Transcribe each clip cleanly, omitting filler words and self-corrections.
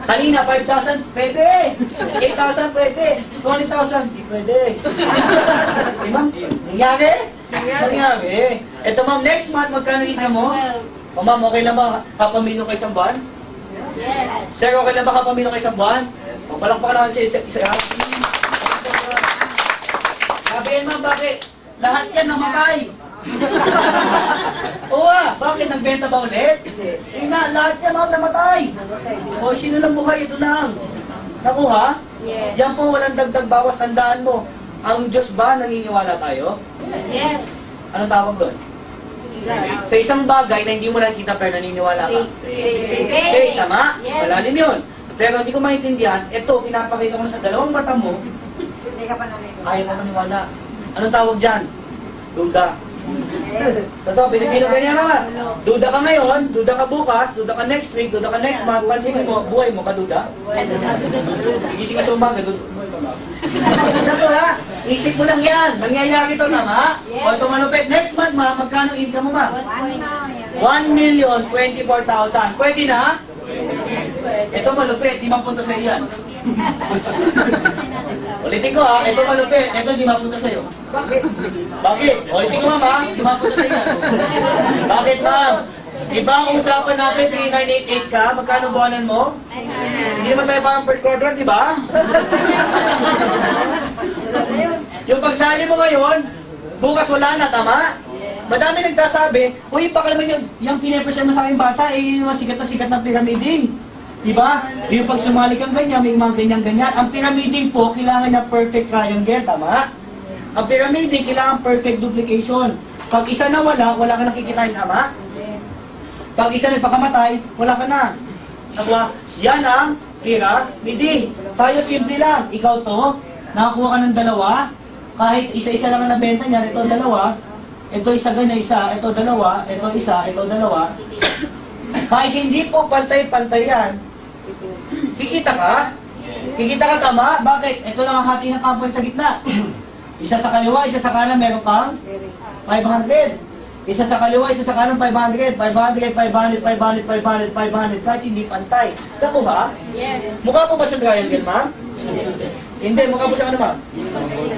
Kanina, 5,000, pwede. 8,000, pwede. 20,000, hindi pwede. Eh, ma'am, nangyari? Nangyari. Ito, ma'am, next month, magkano kita mo? O, ma'am, okay lang ba kapamilyo kayo isang buwan? Yes. Sir, okay lang ba kapamilyo kayo isang buwan? O, palakpakan naman siya isa. Sabihin, ma'am, bakit? Lahat yan namatay. Oo, bakit? Nagbenta ba ulit? Eh na, lahat yan, ma'am, namatay. O, sino lang buhay? Ito lang. Nakuha? Yes. Diyan po, walang dagdag bawas. Tandaan mo, ang Diyos ba naniniwala tayo? Yes. Anong tawag doon? Sa isang bagay na hindi mo nakikita pero naniniwala ka. Faith, tama? Yes. Malalim yun. Pero hindi ko maintindihan, ito, pinapakita mo sa dalawang mata mo, Hindi ka pa naniniwala. ayaw ka maniwala. Anong tawag dyan? Duda. Totoo, Pilipino ganyan naman. Duda ka ngayon, duda ka bukas, duda ka next week, duda ka next month, pansinin mo, buhay mo, kaduda. Igising ka sa umaga, buhay ka ba? Ito ha, isip mo lang yan, nangyayari ito tama? O ito malupit, next month ma, magkano income mo ma? 1,024,000. Pwede na? Ito malupit, 5 punto sa iyan. Ulitin ko ha, ito malupit, ito 5 punto sa iyo. Bakit? Bakit? Ulitin ko ma'am, 5 punto sa iyan. Bakit ma'am? Diba ang usapan natin, 3988 ka, magkano buwanan mo? Hindi naman tayo parang per quarter, di ba? Yung pagsali mo ngayon, bukas wala na, tama? Madami nagsasabi, uy, baka naman yung pinapresent mo sa aking bata, eh, yung sikat na pyramiding. Diba? Yung pag sumali kang ganyan, may mga ganyan-ganyan. Ang pyramiding po, kailangan na perfect triangle, tama? Ang pyramiding, kailangan perfect duplication. Pag isa na wala ka nakikitain, tama? Pag isa nagpakamatay, wala ka na. Nakuha, yan ang pyramiding. Tayo simple lang, ikaw to, nakakuha ka ng dalawa, kahit isa-isa lang ang nabenta niyan, ito dalawa, ito isa ganyan, isa, ito dalawa, ito isa, ito dalawa. Kahit hindi po pantay-pantay yan, kikita ka? Kikita ka tama? Bakit? Ito lang ang hati ng kampan sa gitna. Isa sa kaliwa, isa sa kanan, meron kang 500. Isa sa kaliwa, isa sa kanan, 500. 500, 500, 500, 500, 500, kahit hindi pantay. Naku ba? Yes. Mukha po ba siyang triangle, ma'am? Hindi, mukha po siya ano, ma'am?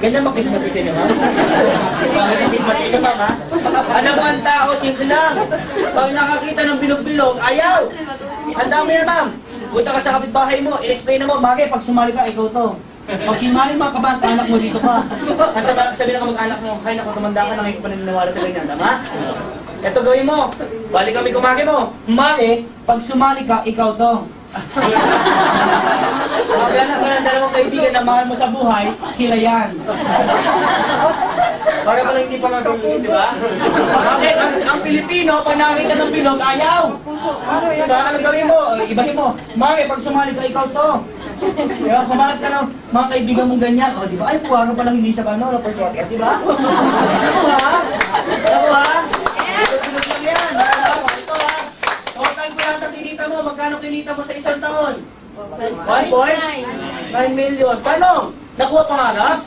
Ganyan ba Christmas kasi niya, ma'am? Bakit yung Christmas kasi, ma'am, ha? Alam mo ang tao, simple lang. Pag nakakita ng bilog-bilog, ayaw! Ang dami yan, ma'am. Punta ka sa kapitbahay mo, i-explain na mo, bagay, pag sumali ka, ikaw to. Pag sinmali mga kabang, anak mo dito ka. Sabi na kamag-anak mo, ay naku, tumanda ka, nakikita pa naniniwala sa ganyan, tama? Ito gawin mo, balik kami kumaki mo. Mali, pag sumali ka, ikaw to. Maghanap ka ng dalawang kaibigan na mahal mo sa buhay, sila yan. Para pala hindi pa magawin, di ba? Bakit? Ang Pilipino, pag nakakita ng bilog, ayaw. Diba? Ano gawin mo? Ibahin mo. Mami, pag sumali ka, ikaw to. Diba? Kumalat ka ng mga kaibigan mong ganyan. O, diba? Ay, puwaro pa lang hindi siya gano'n. No, per diba? Ano ha? Ano ha? Bilog lang yan. Ito ha. Total ko lang ang kinita mo. Magkano kinita mo sa isang taon? 1.9 million. Paano? Nakuha pangarap?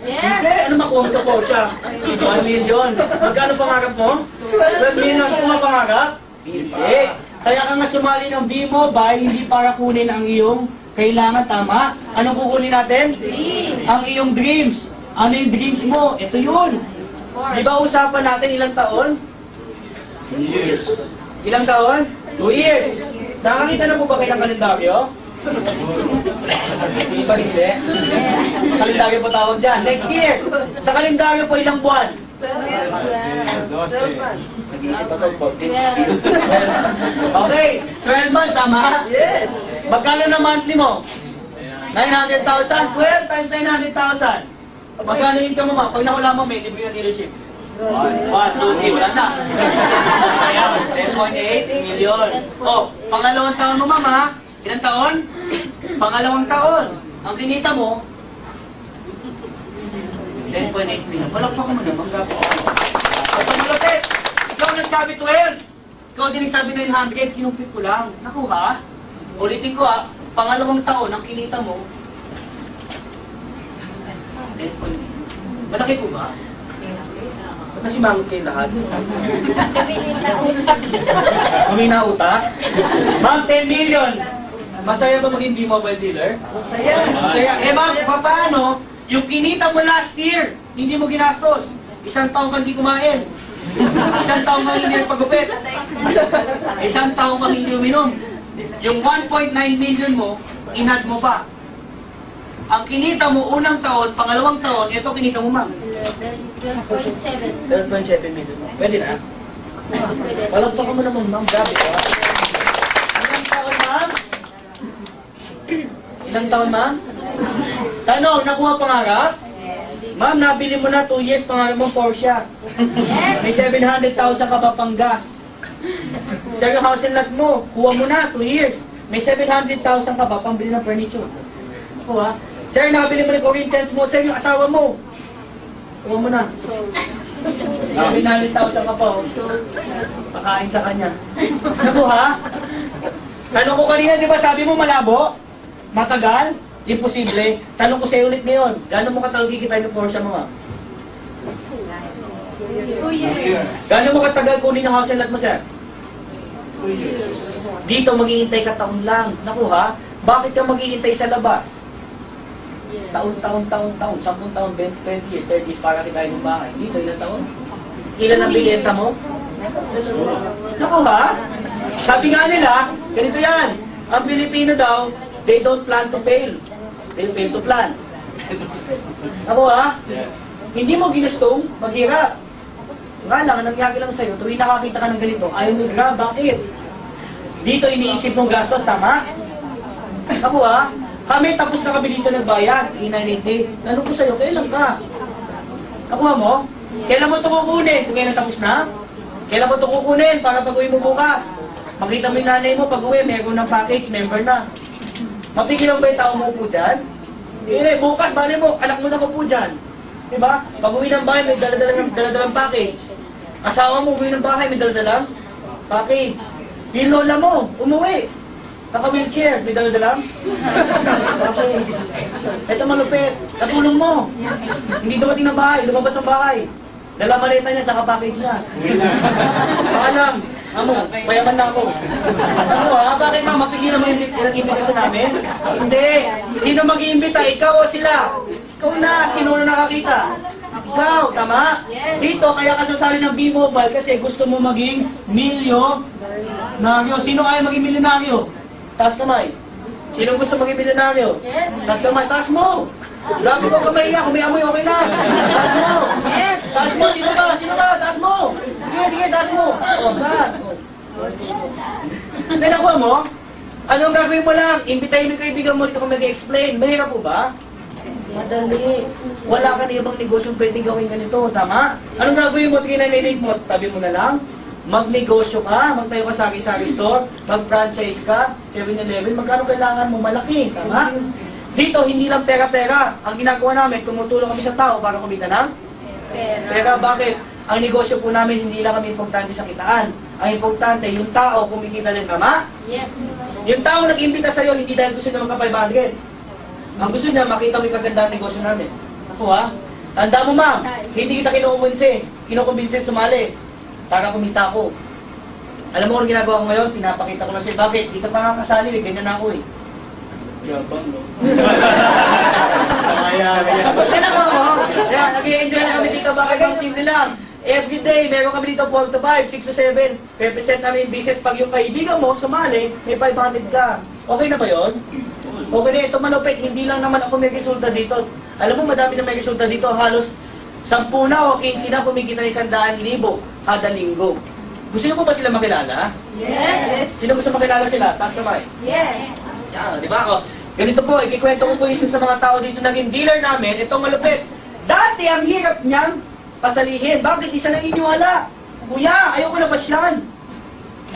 Yes. Hindi. Ano makuha mo sa Porsche? 1 million. Magkano pangarap mo? 12 million. Kuha pangarap? Hindi. Kaya ka nga sumali ng B-Mobile, hindi para kunin ang iyong kailangan, tama? Anong kukunin natin? Dreams. Ang iyong dreams. Ano yung dreams mo? Ito yun. Di ba usapan natin ilang taon? 2 years. Ilang taon? 2 years. Nakakita na po ba kayo ng kalendaryo? Hindi pa rin, hindi. Kalendaryo po tawag dyan. Next year, sa kalendaryo po ilang buwan? 12. Nag-iisip ako po. Okay, 12 months, tama? Yes. Magkano na monthly mo? 900,000. 12 times 900,000. Magkano income mo, ma? Pag nawala mo, may libre na dealership. 1, 2, 3, wala na. Ayan, 10.8 million. Oh, pangalawang taon mo, mama. Ilang taon? Pangalawang taon. Ang kinita mo, 10.8 million. Walakpak mo naman, gapo. Ito malapit. Ikaw nagsabi 12. Ikaw din nagsabi 900. Kinumpit ko lang. Naku ha? Ulitin ko ha. Pangalawang taon, ang kinita mo, 10.8. Malaki po ba? Ba't nasimangot kayo lahat? Kumina utak? Ma'am, 10 million. Masaya ba maging B-Mobile dealer? Masaya. Eh ma'am, paano? Yung kinita mo last year, hindi mo ginastos. Isang taong kang hindi kumain. Isang taong kang hindi nagpagupit. Isang taong kang hindi uminom. Yung 1.9 million mo, inad mo pa. Ang kinita mo unang taon, pangalawang taon, ito kinita mo ma'am. 12.7. 12.7 million. Pwede na? Walang ka mo naman ma'am. Grabe ka. Ilang taon ma'am? Ilang taon ma'am? Tanong, nakuha pangarap? Ma'am, nabili mo na 2 years pangarap mong Porsche. May 700,000 ka pa pang gas. Sir, yung house and lot mo, kuha mo na 2 years. May 700,000 ka pa pang bili ng furniture. Kuha. Sir, nabili mo na Corinthians mo. Sir, yung asawa mo, kuha mo na. 700,000 ka pa. Pakain sa kanya. Nakuha? Tanong ko kanina, di ba sabi mo malabo? Matagal? Imposible. Tanong ko sa'yo ulit ngayon. Gano'n mo katagal kikitain ng Porsche mo nga? 2 years. Gano'n mo katagal kunin ang house and lot mo, sir? 2 years. Dito maghihintay ka taon lang. Naku ha? Bakit ka maghihintay sa labas? Taon, 10 taon, 20 years, 30 years para kitain ng bahay. Dito, ilang taon? Ilan ang bilenta mo? Naku ha? Sabi nga nila, ganito yan. Ang Pilipino daw, they don't plan to fail. They fail to plan. Ako ha? Hindi mo ginustong maghirap. Nga lang, ang nangyari lang sa'yo, tuwing nakakita ka ng ganito, ayaw mo grab. Bakit? Dito iniisip mong gastos, tama? Ako ha? Kami tapos na kami dito nagbayad, inaniti. Tanong ko sa'yo, kailan ka? Nakuha mo? Kailan mo ito kukunin? Kung kailan tapos na? Kailan mo ito kukunin para pag-uwi mo bukas? Makita mo yung nanay mo, pag-uwi, meron ng package, member na. Mapigilan ba yung tao mo po dyan? Eh, bukas, bali mo, anak mo na ko po dyan. Diba? Pag-uwi ng bahay, may daladalang package. Asawa mo, uwi ng bahay, may daladalang package. Yung lola mo, umuwi. Naka-wheelchair, may daladalang package. Ito malupit, katulong mo. Hindi dumating ng bahay, lumabas ng bahay. Dala maleta niya, tsaka package niya. Paalam, amo, payaman na ako. Ano ha? Bakit ma? Mapigilan mo yung imbitasyon namin? Hindi. Sino mag-iimbita? Ikaw o sila? Ikaw na. Sino na nakakita? Ikaw, tama? Dito, kaya ka sasali ng B-Mobile kasi gusto mo maging milyonaryo. Sino ayaw maging milyonaryo? Taas kamay. Sino gusto maging milyonaryo? Yes. Taas kamay. Taas mo! Grabe ko kamay niya. Kung may amoy, okay na. Taas mo! Yes. Taas mo! Sino ba? Sino ba? Taas mo! Sige, taas mo! O, God! Hindi, nakuha mo? Anong gagawin mo lang? Imbitahin mo yung kaibigan mo dito kung mag-explain. Mahirap po ba? Madali. Wala ka na ibang negosyong pwedeng gawin ganito. Tama? Anong gagawin mo? Kinanilate mo? Tabi mo na lang? Magnegosyo ka, magtayo ka sari-sari store, mag-franchise ka, 7-Eleven, magkano kailangan mo? Malaki, tama? Dito, hindi lang pera-pera. Ang ginagawa namin, tumutulong kami sa tao para kumita ng pera. Bakit? Ang negosyo po namin, hindi lang kami importante sa kitaan. Ang importante, yung tao kumikita ng tama. Yes. Yung tao nag-imbita sa'yo, hindi dahil gusto niya magka-500. Ang gusto niya, makita mo yung kagandang negosyo namin. Ako ha? Tanda mo ma'am, hindi kita kinukumbinse sumali para kumita ako. Alam mo kung ginagawa ko ngayon, pinapakita ko na siya. Bakit? Di ka pa kakasali, ganyan na ako eh. Yabang, no? Kaya. Kaya ko, kaya nag-i-enjoy na kami dito. Bakit ang simple lang? Every day, meron kami dito 4 to 5, 6 to 7. Represent namin yung business. Pag yung kaibigan mo, sumali, may 500 ka. Okay na ba yun? Okay na, ito malupit. Hindi lang naman ako may resulta dito. Alam mo, madami na may resulta dito. Halos 10 na o 15 na kumikita ng 100,000 kada linggo. Gusto niyo po ba sila makilala? Yes. Sino gusto makilala sila? Taas kamay. Yes. Yan, di ba? O, ganito po, ikikwento ko po isa sa mga tao dito naging dealer namin. Ito malupit. Dati, ang hirap niyang pasalihin. Bakit? Isa lang iniwala. Kuya, ayoko na pasyan.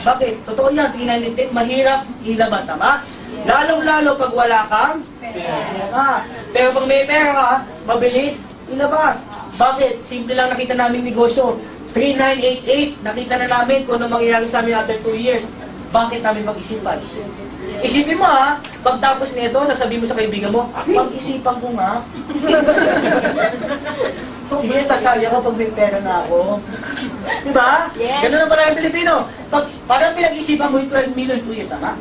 Bakit? Totoo yan, pinanitin, mahirap ilabas, tama? Lalong-lalo pag wala kang pera. Pero pag may pera ka, mabilis ilabas. Bakit? Simple lang nakita namin negosyo. 3988, nakita na namin kung ano mangyayari sa amin after 2 years. bakit namin pag-isipan? Isipin mo ha, pagtapos nito, sasabihin mo sa kaibigan mo, pag-isipan ko nga. Sige, sasali ako pag may pera na ako. Diba? Yes. Ganun na pala yung Pilipino. Parang pinag-isipan mo yung 12 million 2 years, tama?